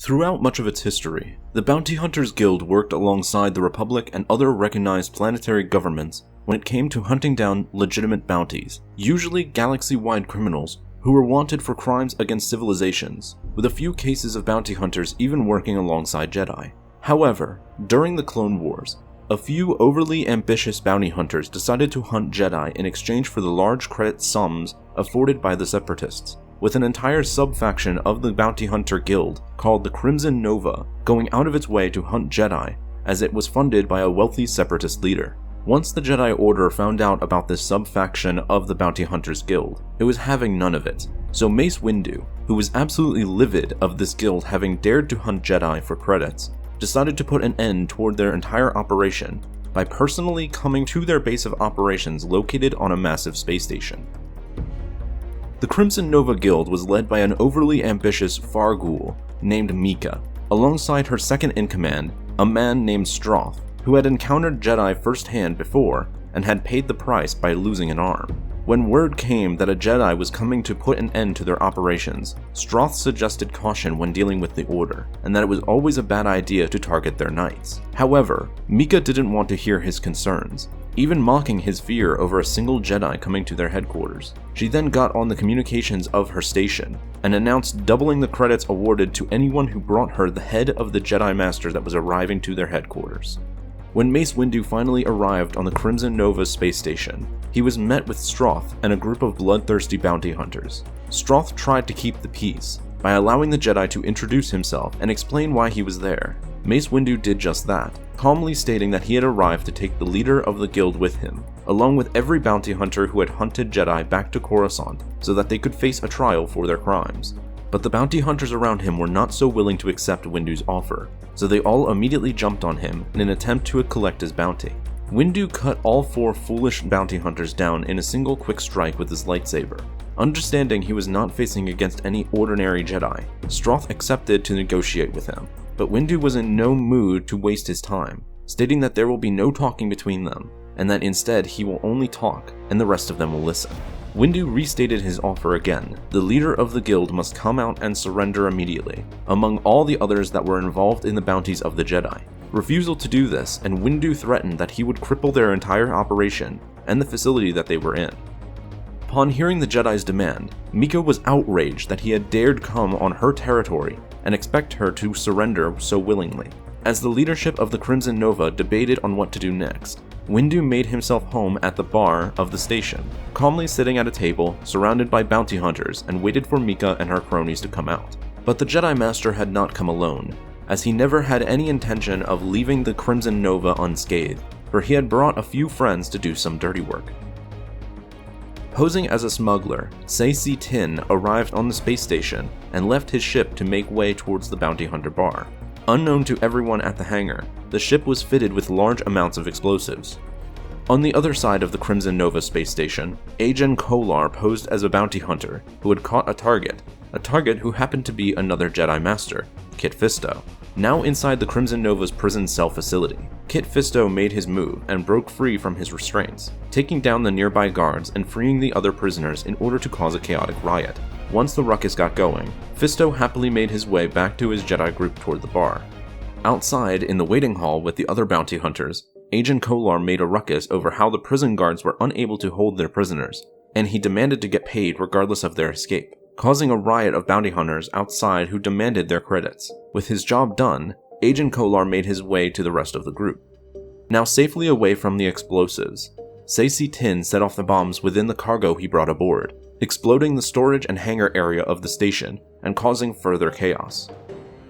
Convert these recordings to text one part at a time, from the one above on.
Throughout much of its history, the Bounty Hunters Guild worked alongside the Republic and other recognized planetary governments when it came to hunting down legitimate bounties, usually galaxy-wide criminals who were wanted for crimes against civilizations, with a few cases of bounty hunters even working alongside Jedi. However, during the Clone Wars, a few overly ambitious bounty hunters decided to hunt Jedi in exchange for the large credit sums afforded by the Separatists, with an entire sub-faction of the Bounty Hunter Guild called the Crimson Nova going out of its way to hunt Jedi, as it was funded by a wealthy Separatist leader. Once the Jedi Order found out about this sub-faction of the Bounty Hunters Guild, it was having none of it. So Mace Windu, who was absolutely livid of this guild having dared to hunt Jedi for credits, decided to put an end toward their entire operation by personally coming to their base of operations located on a massive space station. The Crimson Nova Guild was led by an overly ambitious Fargul named Mika, alongside her second-in-command, a man named Stroth, who had encountered Jedi firsthand before and had paid the price by losing an arm. When word came that a Jedi was coming to put an end to their operations, Stroth suggested caution when dealing with the Order, and that it was always a bad idea to target their knights. However, Mika didn't want to hear his concerns, even mocking his fear over a single Jedi coming to their headquarters. She then got on the communications of her station and announced doubling the credits awarded to anyone who brought her the head of the Jedi Master that was arriving to their headquarters. When Mace Windu finally arrived on the Crimson Nova space station, he was met with Stroth and a group of bloodthirsty bounty hunters. Stroth tried to keep the peace by allowing the Jedi to introduce himself and explain why he was there. Mace Windu did just that, calmly stating that he had arrived to take the leader of the guild with him, along with every bounty hunter who had hunted Jedi back to Coruscant so that they could face a trial for their crimes. But the bounty hunters around him were not so willing to accept Windu's offer, so they all immediately jumped on him in an attempt to collect his bounty. Windu cut all 4 foolish bounty hunters down in a single quick strike with his lightsaber. Understanding he was not facing against any ordinary Jedi, Stroth accepted to negotiate with him, but Windu was in no mood to waste his time, stating that there will be no talking between them, and that instead he will only talk and the rest of them will listen. Windu restated his offer again. The leader of the guild must come out and surrender immediately, among all the others that were involved in the bounties of the Jedi. Refusal to do this, and Windu threatened that he would cripple their entire operation and the facility that they were in. Upon hearing the Jedi's demand, Mika was outraged that he had dared come on her territory and expect her to surrender so willingly. As the leadership of the Crimson Nova debated on what to do next, Windu made himself home at the bar of the station, calmly sitting at a table surrounded by bounty hunters, and waited for Mika and her cronies to come out. But the Jedi Master had not come alone, as he never had any intention of leaving the Crimson Nova unscathed, for he had brought a few friends to do some dirty work. Posing as a smuggler, Sabotage Tin arrived on the space station and left his ship to make way towards the bounty hunter bar. Unknown to everyone at the hangar, the ship was fitted with large amounts of explosives. On the other side of the Crimson Nova space station, Agen Kolar posed as a bounty hunter who had caught a target who happened to be another Jedi Master, Kit Fisto. Now inside the Crimson Nova's prison cell facility, Kit Fisto made his move and broke free from his restraints, taking down the nearby guards and freeing the other prisoners in order to cause a chaotic riot. Once the ruckus got going, Fisto happily made his way back to his Jedi group toward the bar. Outside, in the waiting hall with the other bounty hunters, Agen Kolar made a ruckus over how the prison guards were unable to hold their prisoners, and he demanded to get paid regardless of their escape, causing a riot of bounty hunters outside who demanded their credits. With his job done, Agen Kolar made his way to the rest of the group. Now safely away from the explosives, Sabotage Tin set off the bombs within the cargo he brought aboard, exploding the storage and hangar area of the station and causing further chaos.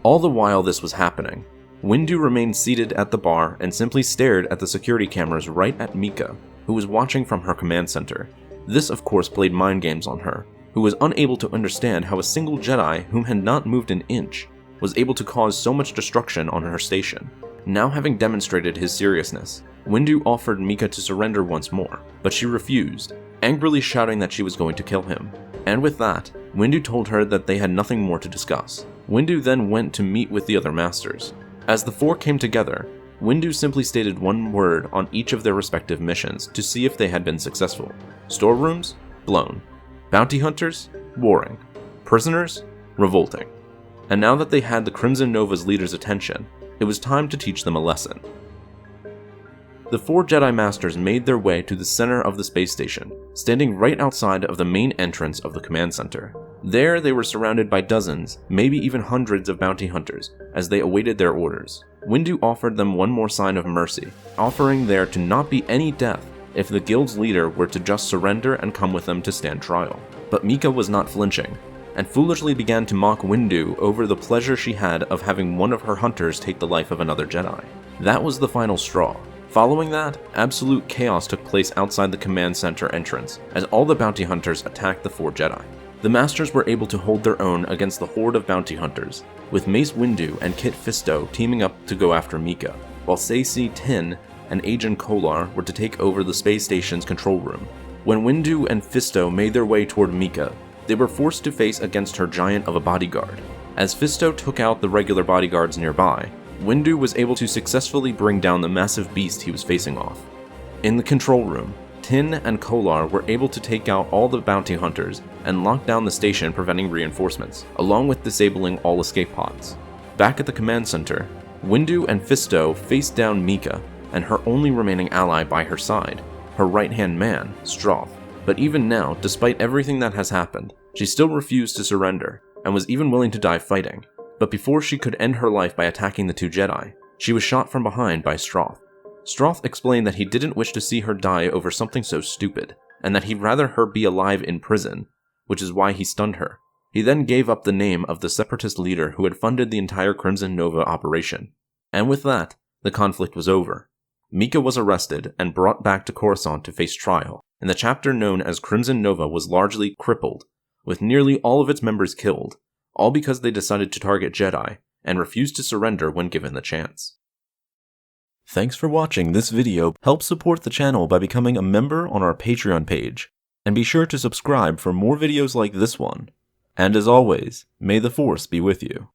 All the while this was happening, Windu remained seated at the bar and simply stared at the security cameras right at Mika, who was watching from her command center. This of course played mind games on her, who was unable to understand how a single Jedi whom had not moved an inch was able to cause so much destruction on her station. Now having demonstrated his seriousness, Windu offered Mika to surrender once more, but she refused, angrily shouting that she was going to kill him. And with that, Windu told her that they had nothing more to discuss. Windu then went to meet with the other masters. As the 4 came together, Windu simply stated one word on each of their respective missions to see if they had been successful. Storerooms? Blown. Bounty hunters? Warring. Prisoners? Revolting. and now that they had the Crimson Nova's leader's attention, it was time to teach them a lesson. The 4 Jedi Masters made their way to the center of the space station, standing right outside of the main entrance of the command center. There, they were surrounded by dozens, maybe even hundreds of bounty hunters, as they awaited their orders. Windu offered them one more sign of mercy, offering there to not be any death if the guild's leader were to just surrender and come with them to stand trial. But Mika was not flinching, and foolishly began to mock Windu over the pleasure she had of having one of her hunters take the life of another Jedi. That was the final straw. Following that, absolute chaos took place outside the command center entrance, as all the bounty hunters attacked the 4 Jedi. The Masters were able to hold their own against the horde of bounty hunters, with Mace Windu and Kit Fisto teaming up to go after Mika, while Saci, Tin, and Agent Kolar were to take over the space station's control room. When Windu and Fisto made their way toward Mika, they were forced to face against her giant of a bodyguard. As Fisto took out the regular bodyguards nearby, Windu was able to successfully bring down the massive beast he was facing off. In the control room, Tin and Kolar were able to take out all the bounty hunters and lock down the station, preventing reinforcements, along with disabling all escape pods. Back at the command center, Windu and Fisto faced down Mika and her only remaining ally by her side, her right-hand man, Stroth. But even now, despite everything that has happened, she still refused to surrender, and was even willing to die fighting. But before she could end her life by attacking the 2 Jedi, she was shot from behind by Stroth. Stroth explained that he didn't wish to see her die over something so stupid, and that he'd rather her be alive in prison, which is why he stunned her. He then gave up the name of the separatist leader who had funded the entire Crimson Nova operation. And with that, the conflict was over. Mika was arrested and brought back to Coruscant to face trial, and the chapter known as Crimson Nova was largely crippled, with nearly all of its members killed, all because they decided to target Jedi and refused to surrender when given the chance. Thanks for watching this video. Help support the channel by becoming a member on our Patreon page, and be sure to subscribe for more videos like this one. And as always, may the Force be with you.